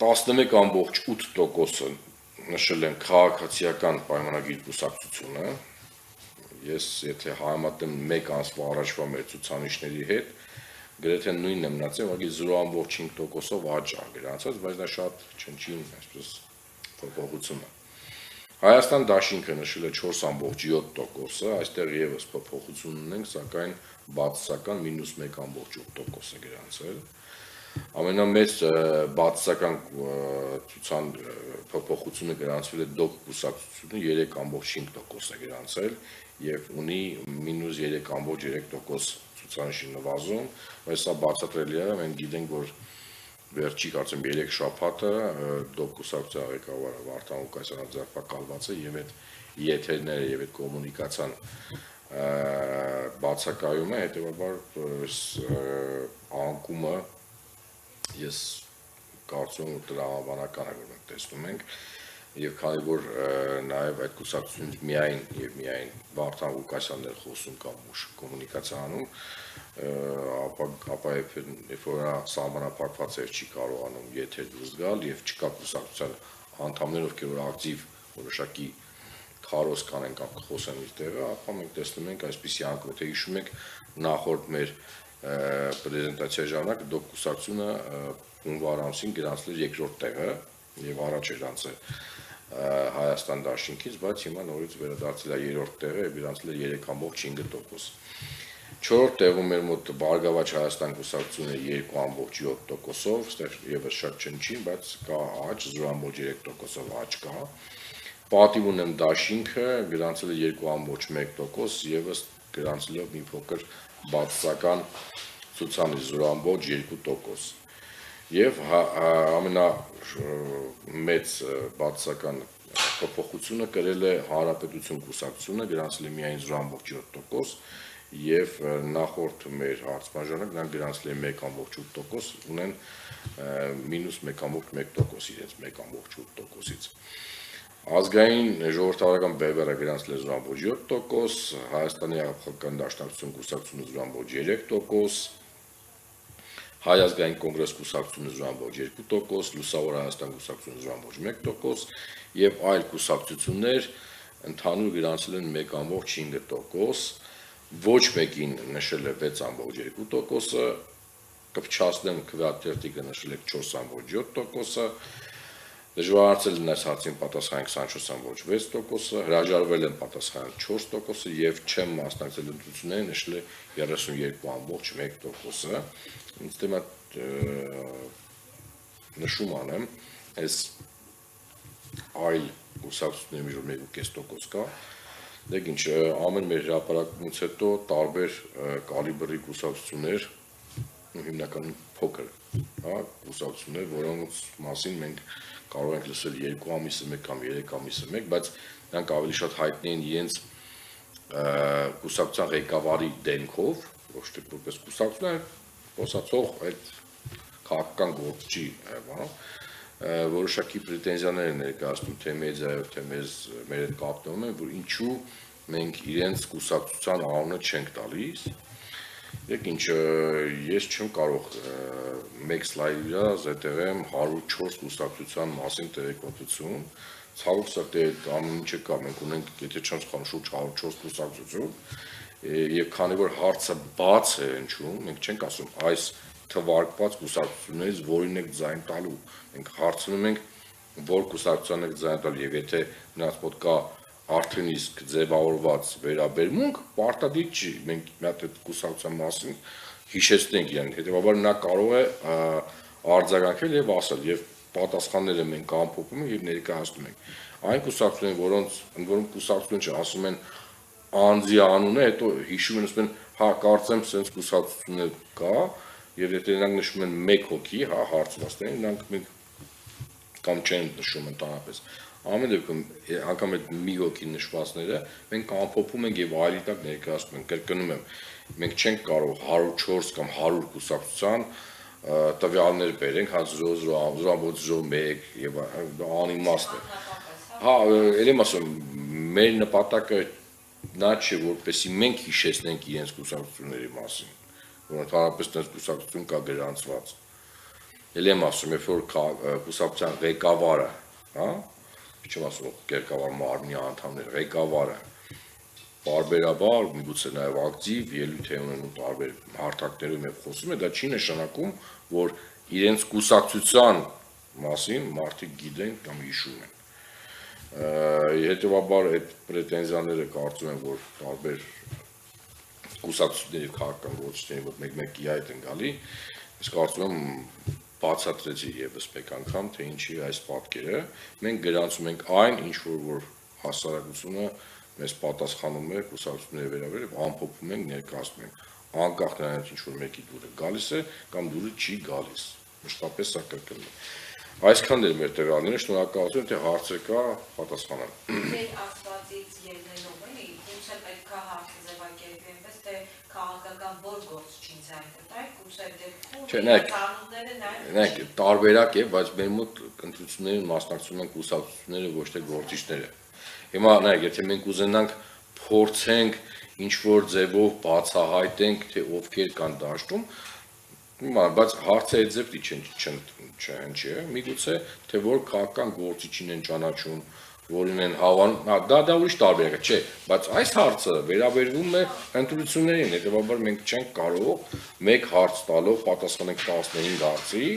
11.8%-ը նշել են քաղաքացիական պայմանագիր կուսակցությունը, ես եթե համեմատեմ 1 ամսվա առաջվա մեր ցուցանիշների հետ, գրեթե նույնն է մնացել, ուղղակի 0.5%-ով աճ ա գրանցած, բայց դա շատ չնչին այսպես փոփոխություն է։ Հայաստան դաշինքը նշել է 4.7%-ը, այստեղ եւս փոփոխություն ունենք, սակայն բացասական -1.8% է գրանցել։ Ամենամեծ բացասական փոփոխությունը գրանցվել է ԴՕԿ կուսակցությունը 3.5% է գրանցել եւ ունի -3.3% ցուցանիշի նվազում, բայց սա բացատրելի է, մենք գիտենք, որ վերջի կարծեմ 3 շաբաթը ԴՕԿ կուսակցության ղեկավարը Վարդան Ղուկասյանը ձերբակալված է եւ այդ եթերները եւ այդ կոմունիկացիան բացակայում է, հետեւաբար անկումը ես կարծում եմ տրամաբանական է, որ մենք տեսնում ենք եւ քանի որ նաեւ այդ կուսակցությունից միայն Վարդան Ղուկասյանն էր խոսում կամ ուշ կոմունիկացիա անում, ապա երբ որ սահմանափակված էր չի կարողանում եթեր դուրս գալ եւ չկա կուսակցության անդամներ, ովքեր որ ակտիվ որոշակի քարոզ կանեն կամ խոսեն իր տեղը, ապա մենք տեսնում ենք այսպիսի անկում, եթե հիշում եք նախորդ մեր պրեզենտացիայի ժամանակ ԴՕԿ կուսակցությունը հունվար ամսին գրանցել էր երկրորդ տեղը եւ առաջ էր անցել Հայաստան դաշինքից, բայց հիմա նորից վերադարձել է երրորդ տեղը եւ գրանցել է 3.5%։ Չորրորդ տեղում մեր մոտ Բարգավաճ Հայաստան կուսակցությունը 2.7%-ով, այստեղ եւս շատ չնչին, բայց կա աճ 0.3%-ով աճ կա։ Պատիվ ունեմ դաշինքը գրանցել է 2.1%, եւս գրանցելով մի փոքր բացասական ցուցանիշ 0.2%։ Եվ ամենամեծ բացասական փոփոխությունը կրել է Հանրապետություն կուսակցությունը, գրանցել է միայն 0.7%, եւ նախորդ մեր հարցման ժամանակ նրանք գրանցել են 1.8%, ունեն -1.1% իրենց 1.8%-ից։ Ազգային ժողովրդավարական բևեռը գրանցել է 0.7%, Հայաստանի Հեղափոխական Դաշնակցություն կուսակցությունը 0.3%, Հայ ազգային կոնգրես կուսակցությունը 0.2%, Լուսավոր Հայաստան կուսակցությունը 0.1% եւ այլ կուսակցություններ ընդհանուր գրանցել են 1.5%, ոչ մեկին նշել է 6.2%-ը, կփչացնեմ քվեաթերթիկը նշել է 4.7%-ը, դժվարացել են այս հարցին պատասխանել 24.6%-ը, հրաժարվել են պատասխանել 4%-ը եւ չեմ մասնակցել ընտրություններին նշել է 32.1%-ը։ Ինձ թվում է նշում անեմ, այս այլ կուսակցությունների մեջ 1.5% կա, դեք ինչ ամեն մեր հրապարակումից հետո տարբեր կալիբրի կուսակցություններ, հիմնականում փոքր, հա, կուսակցություններ, որոնց մասին մենք կարող ենք լսել 2 ամիսը 1 կամ 3 ամիսը 1, բայց նրանք ավելի շատ հայտնի են իրենց կուսակցության ղեկավարի դեմքով, ոչ թե որպես կուսակցություն, խոսացող այդ քաղաքական գործչի, բանով, որոշակի պրետենզիաներ են ներկայացնում թե մեդիայով, թե մեր հետ կապտում են, որ ինչու մենք իրենց կուսակցության անունը չենք տալիս։ Եկ ինչ ես չեմ կարող մեկ սլայդի վրա զետեղեմ 104 կուսակցության մասին տեղեկատվություն, ցավոք սրտի ամեն ինչը կա, մենք ունենք, եթե չեմ սխալվում, շուրջ 104 կուսակցություն, եւ քանի որ հարցը բաց է հնչում, մենք չենք ասում այս թվարկված կուսակցություններից որին եք ձայն տալու, մենք հարցնում ենք որ կուսակցության եք ձայն տալու եւ եթե նրանց մոտ կա արդեն իսկ ձևավորված վերաբերմունք, պարտադիր չի, մենք մի հատ այդ կուսակցության մասին հիշեցնենք իրեն, հետեւաբար նա կարող է արձագանքել եւ ասել եւ պատասխանները մենք ամփոփում ենք եւ ներկայացնում ենք։ Այն կուսակցությունները, որոնց ընդ որում կուսակցություն չասում են անձի անունը, հետո հիշում են ասում են, հա, կարծեմ sense կուսակցություններ կա, եւ եթե նրանք նշում են 1 հոգի, հա, հարցվածներին, նրանք մենք կամ չեն նշում ընդհանրապես։ Ամեն դեպքում անգամ այդ մի հոգի նշվածները մենք ամփոփում ենք եւ այլի տակ ներկայացնում ենք, կրկնում եմ, մենք չենք կարող 104 կամ 100 կուսակցության տվյալներ բերենք, հա 0.01 եւ անիմաստ է։ Հա, ելեմ ասում, մեր նպատակը նա չէ, որպեսզի մենք հիշեցնենք իրենց կուսակցությունների մասին, որ ընդհանրապես դες կուսակցություն կա գրանցված։ Էլ եմ ասում, երբ որ կուսակցության ղեկավարը, հա, չեմ ասում ղեկավար մարմնի անդամները, ղեկավարը բարբերաբար, միգուցե նաև ակտիվ ելույթ է ունենում տարբեր հարթակներում եւ խոսում է, դա չի նշանակում, որ իրենց կուսակցության մասին մարդիկ գիտեն կամ հիշում են։ Հետևաբար այդ պրետենզիաները կարծում եմ, որ տարբեր կուսակցությունների քաղաքական գործիչների մոտ մեկ-մեկի այդ են գալի, ես կարծում եմ բացատրեցի եւս մեկ անգամ, թե ինչի այս պատկերը, մենք գրանցում ենք այն, ինչ որ հասարակությունը մեզ պատասխանում է կուսակցությունների վերաբերյալ, ամփոփում ենք, ներկայացնում ենք, անկախ նրանից ինչ որ մեկի դուրը գալիս է կամ դուրը չի գալիս, մշտապես սա կրկնում է։ Այսքան էր մեր տվյալները, շնորհակալություն, թե հարցեր կա, պատասխանեմ։ Ձեր ասվածից ելնելով էլի, գուցե պետք է հարցը ձևակերպի այնպես, թե քաղաքական որ գործչին ձայն կտայք, գուցե դեպքում ծանոթները նայեք, տարբերակ է, բայց մեր մոտ ընտրություններին մասնակցում են կուսակցությունները, ոչ թե գործիչները։ Հիմա նայեք, եթե մենք ուզենանք փորձենք ինչ-որ ձևով բացահայտենք, թե ովքեր կան դաշտում, բայց հարցը այդ ձևի չի, միգուցե թե որ քաղաքական գործիչին են ճանաչում, որին են հավանում, դա ուրիշ տարբերակ է, չէ, բայց այս հարցը վերաբերվում է ընտրություններին, հետևաբար մենք չենք կարող մեկ հարց տալով պատասխանենք 15 հարցի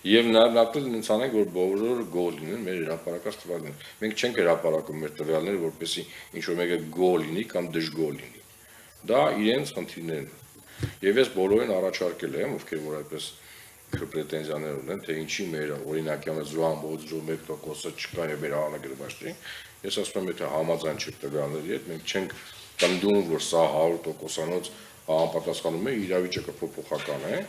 եւ նաեւ ինձ անենք, որ բոլորը գոհ լինեն մեր հրապարակած տվյալները։ Մենք չենք հրապարակում մեր տվյալները, որպեսզի ինչ-որ մեկը գոհ լինի կամ դժգոհ լինի։ Դա իրենց խնդիրներն են։ Եվ ես բոլորին առաջարկել եմ, ովքեր որ այդպես պրետենզիաներ ունեն, թե ինչի մեր օրինակի համար 0.01%-ը չկա եւ մեր հանրագրվաշտի, ես ասում եմ, եթե համաձայն չեք տվյալների հետ, մենք չենք տնդում, որ սա 100%-անոց համապատասխանում է, իրավիճակը փոփոխական է,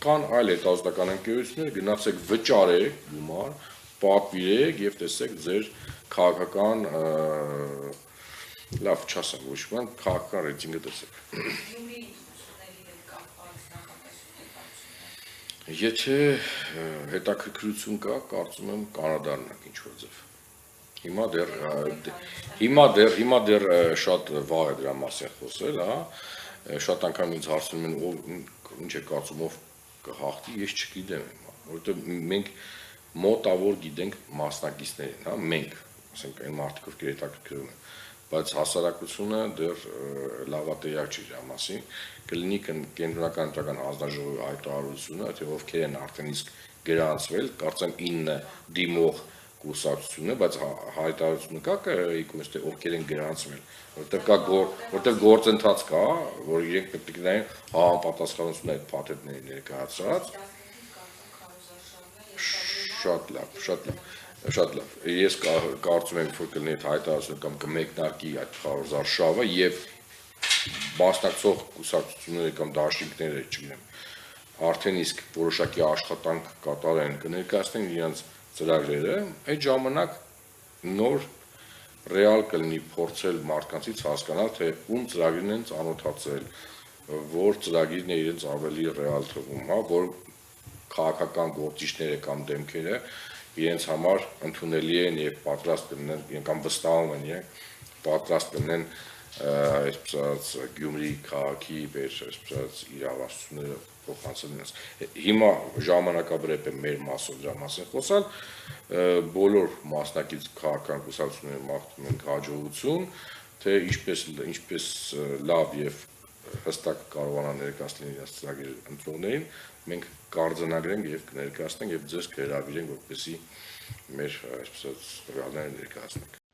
կան այլ հետազոտական ընկերություններ, գնացեք վճարեք գումար, պատվիրեք եւ տեսեք ձեր քաղաքական լավ չասեմ ոչ բան, քաղաքական ռեյտինգը տեսեք։ Եթե հետաքրքրություն կա, կարծում եմ կանադառնանք ինչ-որ ձև։ Հիմա դեռ շատ վաղ է դրա մասին խոսել, հա, շատ անգամ ինձ հարցնում են, ով ինչ է կարծում, ով կհաղթի, ես չգիտեմ հիմա, որովհետև մենք մոտավոր գիտենք մասնակիցներին, հա, մենք, ասենք այն մարդիկ, ովքեր հետաքրքրում են, բայց հասարակությունը դեռ լավատեյակ չի դրա մասին, կլինի կենտրոնական ընտրական հանձնաժողովի հայտարարությունը, թե ովքեր են արդեն իսկ գրանցվել, կարծեմ 9 դիմող կուսակցությունը, բայց հայտարարությունը կա իկումս թե ովքեր են գրանցվել, որտեղ գործընթաց կա, որ իրենք պետք է նայեն համապատասխանություն այդ փաթեթների ներկայացրած։ Շատ լավ։ Ես կարծում եմ, որ կլինի հայտարարությունը կամ կմեկնարկի այդ 100,000 շավը եւ մասնակցող կուսակցությունները կամ դաշինքները, չգիտեմ, արդեն իսկ որոշակի աշխատանք կատարեն, կներկայացնեն իրենց ծրագրերը, այդ ժամանակ նոր ռեալ կլինի փորձել մարդկանցից հասկանալ, թե ում ծրագրին են ծանոթացել, որ ծրագիրն է իրենց ավելի ռեալ թվում, հա, որ քաղաքական գործիչները կամ դեմքերը իրենց համար ընդունելի են եւ պատրաստ կլինեն կամ վստահում են իրենք պատրաստ կլինեն այսպես Գյումրի քաղաքի այսպես իրավասությունները փոխանցելնես։ Հիմա ժամանակաբրեպ է մեր մասով դրա մասին խոսալ, բոլոր մասնակից քաղաքական կուսակցությունների մաղթում ենք հաջողություն, թե ինչպես լավ եւ հստակ կարողանան ներկայացնել իրենց ծրագիրը ընտրողներին, մենք կարձանագրենք եւ կներկայացնենք եւ ձեզ կհրավիրենք, որպեսզի մեր այսպես տվյալները ներկայացնենք։